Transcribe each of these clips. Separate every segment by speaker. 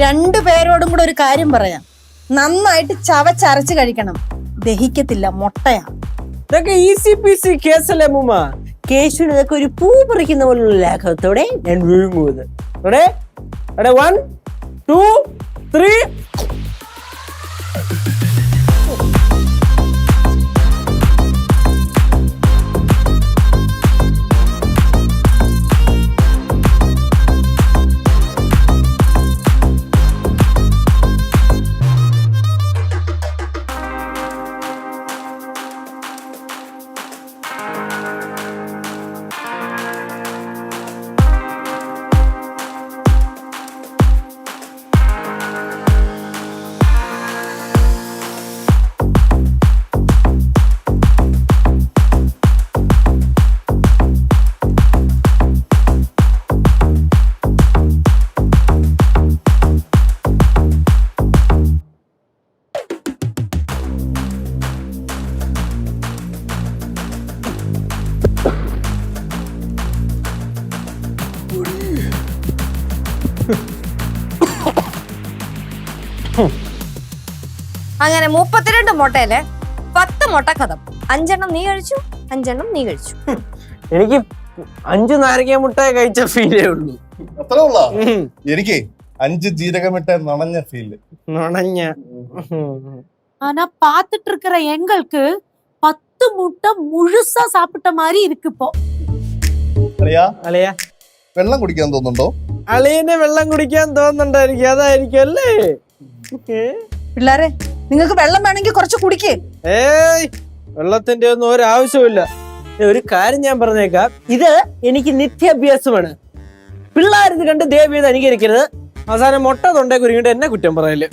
Speaker 1: രണ്ടുപേരോടും കൂടെ ഒരു കാര്യം പറയാം, നന്നായിട്ട് ചവച്ചരച്ച് കഴിക്കണം. ദഹിക്കത്തില്ല, മുട്ടയാ.
Speaker 2: ഇതൊക്കെ ഈസി പീസി കേസല്ലേ മുമ്മ. കേശുവിന് ഇതൊക്കെ ഒരു പൂ പറിക്കുന്ന പോലുള്ള ലാഘവത്തോടെ ഞാൻ വിഴുങ്ങുന്നത്. 1 2 3.
Speaker 3: അങ്ങനെ 32 മുട്ടയില് 10 മുട്ട കഥം. 5 എണ്ണം നീ കഴിച്ചു, 5 എണ്ണം നീ കഴിച്ചു.
Speaker 2: എനിക്ക് 5 നാരങ്ങ മുട്ട കഴിച്ച ഫീലേ ഉള്ളൂ.
Speaker 4: അത്രേ ഉള്ള എനിക്ക് 5 ജീരകമിട്ട നണഞ്ഞ ഫീല്.
Speaker 2: നണഞ്ഞ.
Speaker 1: ஆனா பாத்துட்டு இருக்கிற எங்களுக்கு 10 முட்டை முழுசா சாப்பிட்ட மாதிரி இருக்கு இப்போ.
Speaker 2: അളിയാ
Speaker 4: വെള്ളം കുടിക്കാൻ തോന്നുന്നുണ്ടോ?
Speaker 2: അളിയനെ വെള്ളം കുടിക്കാൻ തോന്നുന്നുണ്ടായിരിക്കും, അതായിരിക്കും അല്ലേ?
Speaker 1: പിള്ളേരെ, നിങ്ങൾക്ക് വെള്ളം വേണമെങ്കിൽ കുറച്ച് കുടിക്കേ.
Speaker 2: ഏയ്, വെള്ളത്തിന്റെ ഒന്നും ഒരാവശ്യമില്ല. ഒരു കാര്യം ഞാൻ പറഞ്ഞേക്കാം, ഇത് എനിക്ക് നിത്യാഭ്യാസമാണ്. പിള്ളേരിത് കണ്ട് ദേവിയത് അനുകരിക്കരുത്. അവസാനം മുട്ട തൊണ്ടേ കുരുങ്ങിട്ട് എന്നെ കുറ്റം പറയല്.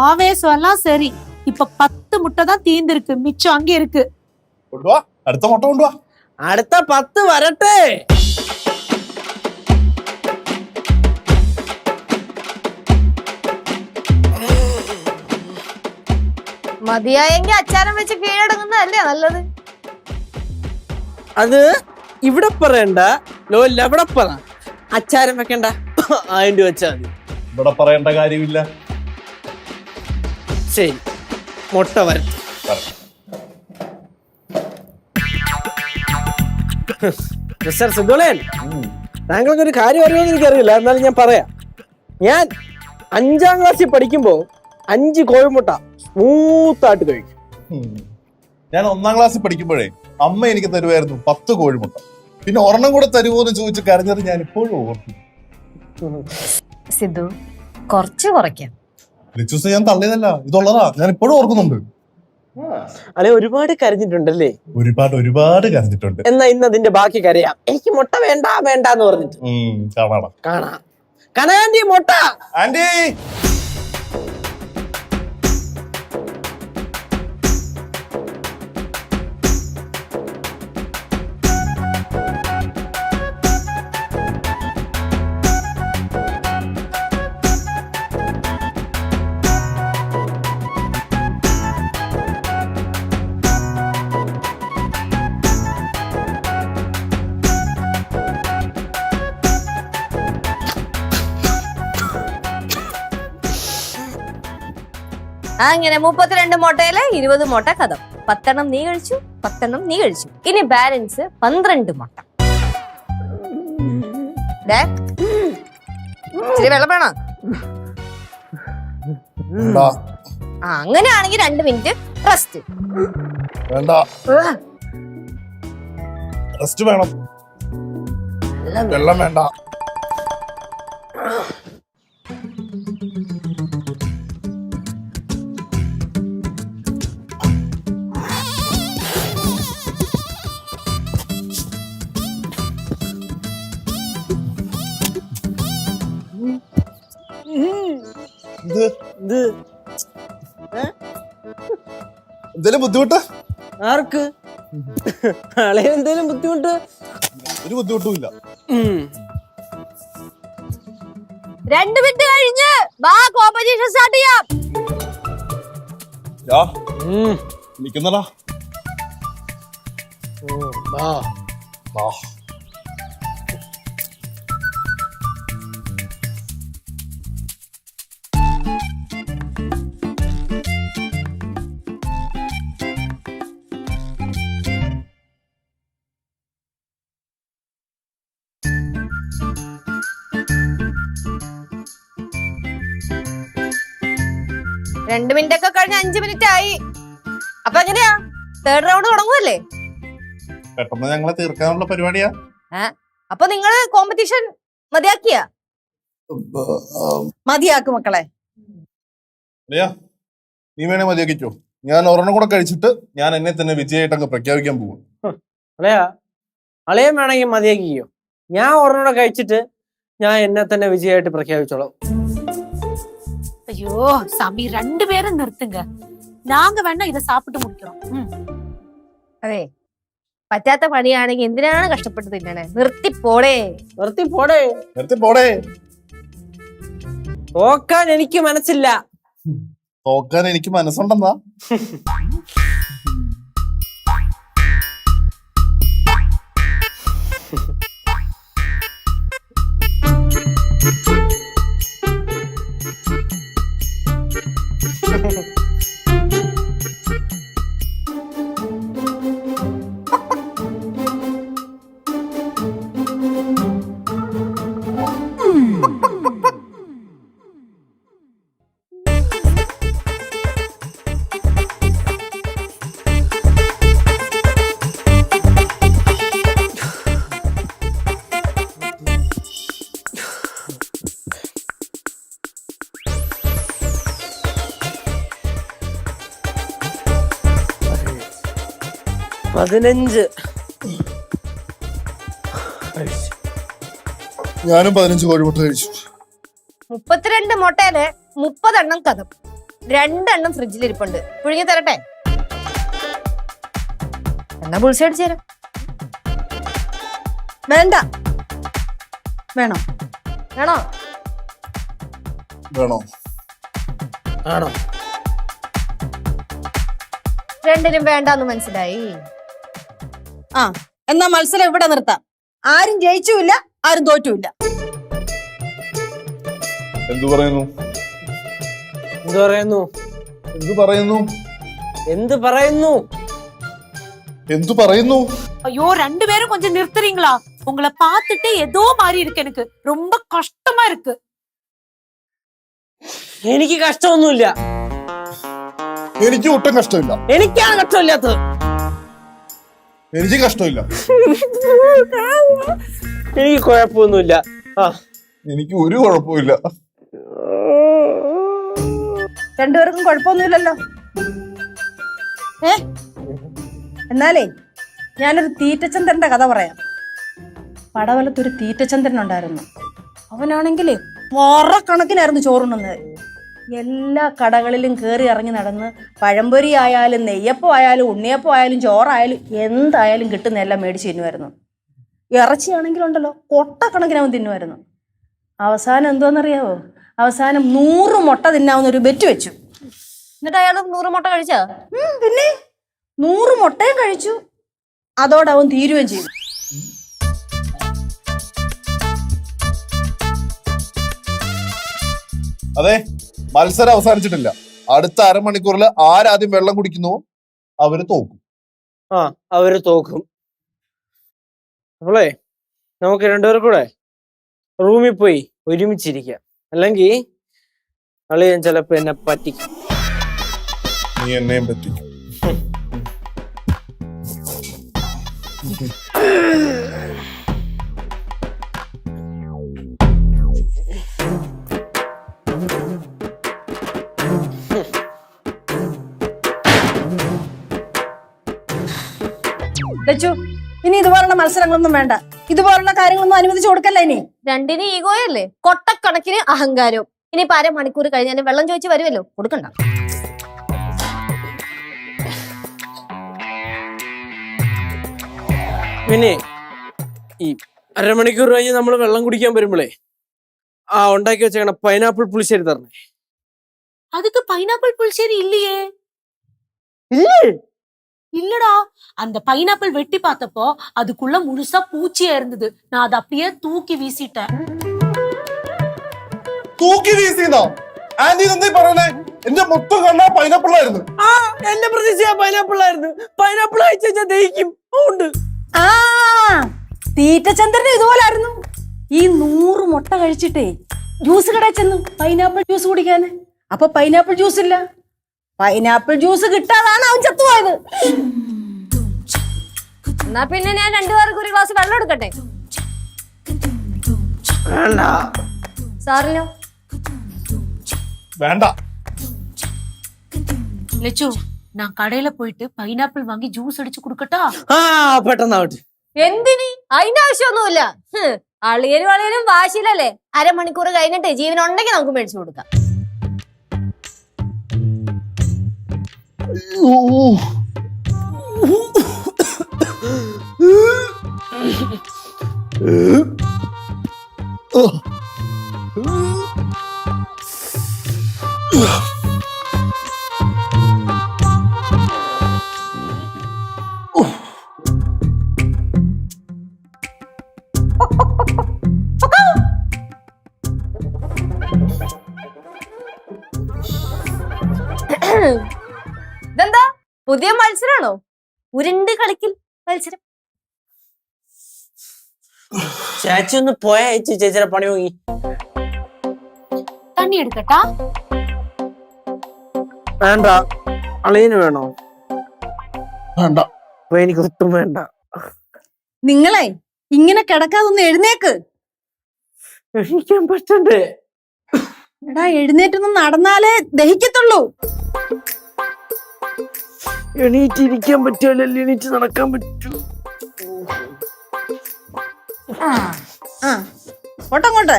Speaker 1: ஆவேசம் எல்லாம் சரி, இப்ப 10 முட்டை தான் தீர்ந்திருக்கு, மிச்சம் அங்க இருக்கு.
Speaker 4: കൊണ്ടുവാ, അടുത്ത മുട്ട കൊണ്ടുവാ.
Speaker 2: അടുത്ത 10 വരട്ടെ.
Speaker 3: മതിയായെങ്കിൽ അച്ചാരം വെച്ച് കീഴടങ്ങുന്നതല്ലേ നല്ലത്.
Speaker 2: അത് ഇവിടെ പറയണ്ട, ലോലെവിടെ പറ. അച്ചാരം വെക്കണ്ട, 1000 രൂപ വെച്ചാൽ മതി.
Speaker 4: ഇവിടെ പറയേണ്ട കാര്യമില്ല.
Speaker 2: ശരി, മുട്ട വരട്ടെ. മിസ്റ്റർ സുഗോളൻ, താങ്കൾക്ക് ഒരു കാര്യം അറിയുമെന്ന് എനിക്കറിയില്ല, എന്നാലും ഞാൻ പറയാം. ഞാൻ 5ാം ക്ലാസ്സിൽ പഠിക്കുമ്പോ 5 കോഴിമുട്ട സ്മൂത്തായിട്ട് കഴിക്കും.
Speaker 4: ഞാൻ 1ാം ക്ലാസ്സിൽ പഠിക്കുമ്പോഴേ അമ്മ എനിക്ക് തരുമായിരുന്നു 10 കോഴിമുട്ട. പിന്നെ ഒരെണ്ണം കൂടെ തരുമോ എന്ന് ചോദിച്ച് കരഞ്ഞത് ഞാൻ ഇപ്പോഴും ഓർക്കും.
Speaker 3: സിദ്ധു, കുറച്ച് കുറയ്ക്കാം.
Speaker 4: ലിച്ചൂസ് ഞാൻ തള്ളിയതല്ല, ഇതുള്ളതാ, ഞാൻ ഇപ്പോഴും ഓർക്കുന്നുണ്ട്.
Speaker 2: അല്ലെ, ഒരുപാട് കരഞ്ഞിട്ടുണ്ടല്ലേ?
Speaker 4: ഒരുപാട് കരഞ്ഞിട്ടുണ്ട്.
Speaker 2: എന്നാ ഇന്ന് അതിന്റെ ബാക്കി കരയാം. എനിക്ക് മുട്ട വേണ്ട വേണ്ടെന്ന് പറഞ്ഞിട്ട്. കാണാം. കനകാന്റി മുട്ട.
Speaker 4: ആന്റി,
Speaker 3: അങ്ങനെ 32 മുട്ടയില് 20 മുട്ട കഥം. 10 എണ്ണം നീ കഴിച്ചു, 10 എണ്ണം നീ കഴിച്ചു. ഇനി ബാലൻസ് 12 മുട്ട. ഇച്ചിരി വെള്ളം വേണോ? അങ്ങനെയാണെങ്കിൽ 2 മിനിറ്റ് റെസ്റ്റ്.
Speaker 4: വേണ്ട, റെസ്റ്റ് വേണം. വെള്ളം വേണ്ട. എന്തേലും ബുദ്ധിമുട്ട്?
Speaker 2: ആർക്ക്? അളയ എന്തേലും ബുദ്ധിമുട്ട്?
Speaker 4: ഒരു ബുദ്ധിമുട്ടും ഇല്ല.
Speaker 3: 2 മിനിറ്റ് കഴിഞ്ഞ് കോമ്പറ്റീഷൻ സ്റ്റാർട്ട് ചെയ്യാം.
Speaker 4: നിക്കുന്നടാ.
Speaker 3: 2 മിനിറ്റ് ഒക്കെ കഴിഞ്ഞ് 5 മിനിറ്റ് ആയി. അപ്പൊ എങ്ങനെയാ, 3rd റൗണ്ട് തുടങ്ങുമല്ലേ?
Speaker 4: പെട്ടെന്ന് ഞങ്ങളെ തീർക്കാനുള്ള പരിപാടിയാ.
Speaker 3: അപ്പൊ നിങ്ങള് കോമ്പറ്റീഷൻ മതിയാക്കിയ?
Speaker 1: മതിയാക്കും മക്കളെ.
Speaker 4: അല്ലയാ, നീ വേണേ മതിയാക്കിച്ചോ. ഞാൻ ഒരെണ്ണം കൂടെ കഴിച്ചിട്ട് ഞാൻ എന്നെ തന്നെ വിജയായിട്ട് അങ്ങ് പ്രഖ്യാപിക്കാൻ പോകും.
Speaker 2: അളയാ, അളയം വേണമെങ്കിൽ മതിയാക്കിയോ. ഞാൻ ഒരെണ്ണം കഴിച്ചിട്ട് ഞാൻ എന്നെ തന്നെ വിജയമായിട്ട് പ്രഖ്യാപിച്ചോളാം.
Speaker 1: ஐயோ சாமி 2 பேரும் நிறுத்துங்க. நாங்க வேணா இதை சாப்பிட்டு முடிக்கிறோம்.
Speaker 3: അതെ, പറ്റാത്ത പണിയാണെങ്കിൽ എന്തിനാണ് കഷ്ടപ്പെട്ട് തിന്നണേ? നിർത്തിപ്പോടേ.
Speaker 4: നിർത്തി പോടേ.
Speaker 2: തോക്കാൻ എനിക്ക് മനസ്സില്ല.
Speaker 4: തോക്കാൻ എനിക്ക് മനസ്സുണ്ടെന്നാ. ഞാനും 15 കോഴിമുട്ട കഴിച്ചു.
Speaker 3: 32 മുട്ടയില് 30 എണ്ണം കഥം, 2 എണ്ണം ഫ്രിഡ്ജിലിരിപ്പുണ്ട്. പുഴുങ്ങി തരട്ടെ? എന്നാ ബുൾസൈ അടിച്ചു തരാം.
Speaker 1: വേണ്ട. വേണോ?
Speaker 3: വേണോ?
Speaker 4: വേണോ?
Speaker 2: ആണോ?
Speaker 3: രണ്ടിനും വേണ്ടാന്ന് മനസ്സിലായി.
Speaker 1: ആ, എന്നാ മത്സരം ഇവിടെ നിർത്താം. ആരും ജയിച്ചുമില്ല, ആരും തോറ്റുമില്ല.
Speaker 4: എന്തു പറയുന്നു?
Speaker 2: എന്ത് പറയുന്നു?
Speaker 4: എന്തു പറയുന്നു?
Speaker 2: എന്ത് പറയുന്നു?
Speaker 4: എന്തു പറയുന്നു?
Speaker 1: ஐயோ 2 பேரும் கொஞ்சம் நிறுத்துறீங்களா? உங்களை பார்த்துட்டு ஏதோ மாதிரி இருக்கு. எனக்கு ரொம்ப கஷ்டமா இருக்கு.
Speaker 2: എനിക്ക് കഷ്ടമൊന്നുമില്ല.
Speaker 4: എനിക്ക് ഒട്ടും കഷ്ടമില്ല.
Speaker 2: എനിക്കാണ് കഷ്ടമില്ലാത്തത്.
Speaker 4: എനിക്ക് കഷ്ടമില്ല.
Speaker 2: എനിക്ക് കുഴപ്പമൊന്നുമില്ല.
Speaker 4: എനിക്ക് ഒരു കുഴപ്പമില്ല.
Speaker 5: 2 പേർക്കും കുഴപ്പമൊന്നുമില്ലല്ലോ. എന്നാലേ ഞാനൊരു തീറ്റച്ചന്ദ്രന്റെ കഥ പറയാം. പടവലത്തൊരു തീറ്റച്ചന്ദ്രൻ ഉണ്ടായിരുന്നു. അവനാണെങ്കിലേ കണക്കിനായിരുന്നു ചോറുണ്ണുന്നത്. എല്ലാ കടകളിലും കയറി ഇറങ്ങി നടന്ന് പഴംപൊരി ആയാലും നെയ്യപ്പം ആയാലും ഉണ്ണിയപ്പം ആയാലും ചോറായാലും എന്തായാലും കിട്ടുന്ന എല്ലാം മേടിച്ച് തിന്നുമായിരുന്നു. ഇറച്ചിയാണെങ്കിലുണ്ടല്ലോ കൊട്ടക്കണക്കിന് അവൻ തിന്നുമായിരുന്നു. അവസാനം എന്തോന്നറിയാവോ? അവസാനം 100 മുട്ട തിന്നാവുന്ന ഒരു ബെറ്റ് വെച്ചു.
Speaker 3: എന്നിട്ട് അയാൾ 100 മുട്ട കഴിച്ചാ?
Speaker 5: പിന്നെ 100 മുട്ടയും കഴിച്ചു. അതോടെ അവൻ തീരുകയും ചെയ്തു.
Speaker 4: അതെ, മത്സരം അവസാനിച്ചിട്ടില്ല. അടുത്ത അരമണിക്കൂറിൽ ആരാദ്യം വെള്ളം കുടിക്കുന്നുവോ അവര് തോക്കും.
Speaker 2: അവര് തോക്കും. അപ്പോളേ നമുക്ക് 2 പേർ കൂടെ റൂമിൽ പോയി ഒരുമിച്ചിരിക്കാം. അല്ലെങ്കിൽ അളിയൻ ചിലപ്പോ എന്നെ പറ്റിക്കും.
Speaker 4: നീ എന്നെയും പറ്റിക്കും.
Speaker 5: ലച്ചു, ഇനി ഇതുപോലുള്ള മത്സരങ്ങളൊന്നും വേണ്ട. ഇതുപോലുള്ള കാര്യങ്ങളൊന്നും അനുവദിച്ചു കൊടുക്കല്ല. ഇനി
Speaker 3: രണ്ടിന് ഈഗോയല്ലേ, കൊട്ടക്കണക്കിന് അഹങ്കാരവും. ഇനിയിപ്പോ 1/2 മണിക്കൂർ കഴിഞ്ഞാൽ വെള്ളം ചോദിച്ച് വരുമല്ലോ, കൊടുക്കണ്ട.
Speaker 2: പിന്നെ ഈ അരമണിക്കൂർ കഴിഞ്ഞ് നമ്മൾ വെള്ളം കുടിക്കാൻ വരുമ്പോഴേ ഉണ്ടാക്കി വെച്ചേക്കണ പൈനാപ്പിൾ പുളിശ്ശേരി തരണേ.
Speaker 1: அதுக்கு பைனாப்பிள் புளிச்சேரி இல்லையே.
Speaker 2: ഇല്ലേ?
Speaker 1: இல்லடா, அந்த பைனாப்பிள் வெட்டி பார்த்தப்போ அதுக்குள்ள முழுசா பூச்சியா இருந்தது. நான் அதை அப்படியே தூக்கி வீசிட்டேன்.
Speaker 4: തൂക്കി വീസിന്നോ? ആന്റി എന്താ പറയണേ? എന്റെ മൊത്തം കണ്ട പൈനാപ്പിൾ ആയിരുന്നു.
Speaker 2: എന്റെ പ്രതീക്ഷ പൈനാപ്പിൾ ആയിരുന്നു. പൈനാപ്പിൾ അയച്ചാ ദഹിക്കും. ഉണ്ട്.
Speaker 5: തീറ്റചന്ദ്രന് ഇതുപോലായിരുന്നു. ഈ 100 മുട്ട കഴിച്ചിട്ടേ ജ്യൂസ് കടയിൽ ചെന്നു പൈനാപ്പിൾ ജ്യൂസ് കുടിക്കാന്. അപ്പൊ പൈനാപ്പിൾ ജ്യൂസ് ഇല്ല. പൈനാപ്പിൾ ജ്യൂസ് കിട്ടാതാണ് അവൻ ചത്തുപോയത്.
Speaker 3: എന്നാ പിന്നെ ഞാൻ രണ്ടുപേർക്ക് ഒരു ഗ്ലാസ് വെള്ളം എടുക്കട്ടെ?
Speaker 2: വേണ്ട.
Speaker 3: സാറിനോ?
Speaker 4: വേണ്ട.
Speaker 1: லெச்சு நான் கடையில போயிட்டு பைனாப்பிள் வாங்கி ஜூஸ் அடிச்சு குடுக்கட்டா?
Speaker 2: ആ പെട്ടെന്നാവട്ടെ.
Speaker 3: എന്തിന്? അതിന്റെ ആവശ്യമൊന്നുമില്ല. അളിയനും അളിയനും വാശിയിലല്ലേ. അരമണിക്കൂർ കഴിഞ്ഞിട്ട് ജീവനുണ്ടെങ്കിൽ നമുക്ക് മേടിച്ചു കൊടുക്കാം. ഇതെന്താ പുതിയ മത്സരാണോ? ഉരുണ്ട് കളിക്കൽ മത്സരം.
Speaker 2: ചേച്ചി ഒന്ന് പോയാ ചേച്ചിയുടെ പണി നോക്കി.
Speaker 1: தண்ணி எடுக்கட்டா?
Speaker 2: വേണ്ട. അളിയന് വേണോ?
Speaker 4: വേണ്ട.
Speaker 2: അപ്പൊ എനിക്ക് ഒട്ടും വേണ്ട.
Speaker 5: നിങ്ങളെ ഇങ്ങനെ കിടക്കാതൊന്ന് എഴുന്നേക്ക്.
Speaker 2: എണീക്കാൻ പറ്റണ്ടേ?
Speaker 5: എടാ എഴുന്നേറ്റൊന്നും നടന്നാലേ ദഹിക്കത്തുള്ളൂ.
Speaker 2: എണീറ്റിരിക്കാൻ പറ്റുമല്ലോ, എണീറ്റ് നടക്കാൻ പറ്റൂ.
Speaker 5: ഓട്ടങ്ങോട്ട്.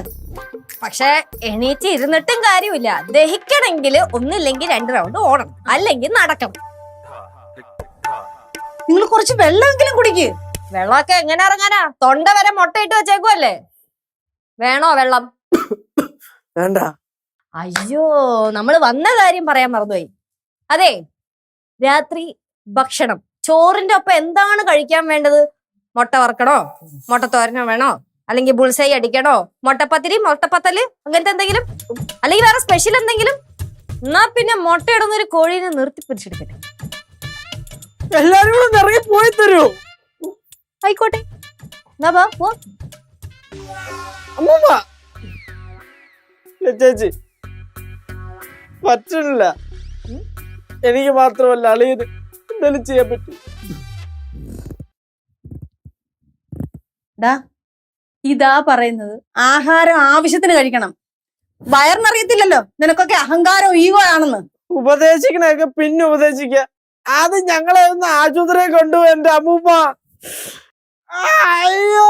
Speaker 3: പക്ഷെ എണീറ്റ് ഇരുന്നിട്ടും കാര്യമില്ല. ദഹിക്കണമെങ്കിൽ ഒന്നില്ലെങ്കിൽ 2 റൗണ്ട് ഓടണം, അല്ലെങ്കിൽ നടക്കണം.
Speaker 5: നിങ്ങൾ കുറച്ച് വെള്ളമെങ്കിലും കുടിക്ക്.
Speaker 3: വെള്ളമൊക്കെ എങ്ങനെ ഇറങ്ങാനാ? തൊണ്ട വരെ മുട്ടയിട്ട് വെച്ചേക്കുമല്ലേ. വേണോ വെള്ളം?
Speaker 2: വേണ്ട.
Speaker 3: അയ്യോ, നമ്മള് വന്ന കാര്യം പറയാൻ മറന്നുപോയി. അതെ, രാത്രി ഭക്ഷണം ചോറിന്റെ ഒപ്പം എന്താണ് കഴിക്കാൻ വേണ്ടത്? മുട്ട വറക്കണോ? മുട്ടത്തോരനോ വേണോ? അല്ലെങ്കിൽ ബുൾസൈ അടിക്കണോ? മുട്ടപ്പത്തിരി, മുട്ടപ്പത്തല്, അങ്ങനത്തെ എന്തെങ്കിലും? അല്ലെങ്കിൽ വേറെ സ്പെഷ്യൽ എന്തെങ്കിലും? എന്നാ പിന്നെ മുട്ടയിടുന്ന ഒരു കോഴീനെ നിർത്തി പിടിച്ചെടുക്കട്ടെ.
Speaker 2: എല്ലാരും കൂടെ ഇറങ്ങി പോയി തരൂ.
Speaker 3: ആയിക്കോട്ടെ, എന്നാ വാ, പോ.
Speaker 2: അമ്മൂമ്മ. ചേച്ചി പറ്റണില്ല. എനിക്ക് മാത്രമല്ല അളിയന് എന്തെങ്കിലും ചെയ്യാൻ പറ്റും.
Speaker 5: ഡാ ഇതാ പറയുന്നത്, ആഹാരം ആവശ്യത്തിന് കഴിക്കണം. വയറിനറിയത്തില്ലല്ലോ നിനക്കൊക്കെ അഹങ്കാരം ഈഗോ ആണെന്ന്.
Speaker 2: ഉപദേശിക്കണൊക്കെ പിന്നെ ഉപദേശിക്ക. അത് ഞങ്ങളെ ഒന്ന് ആശുപത്രിയെ കൊണ്ടുപോയി എന്റെ അമ്മൂമ്മ. അയ്യോ.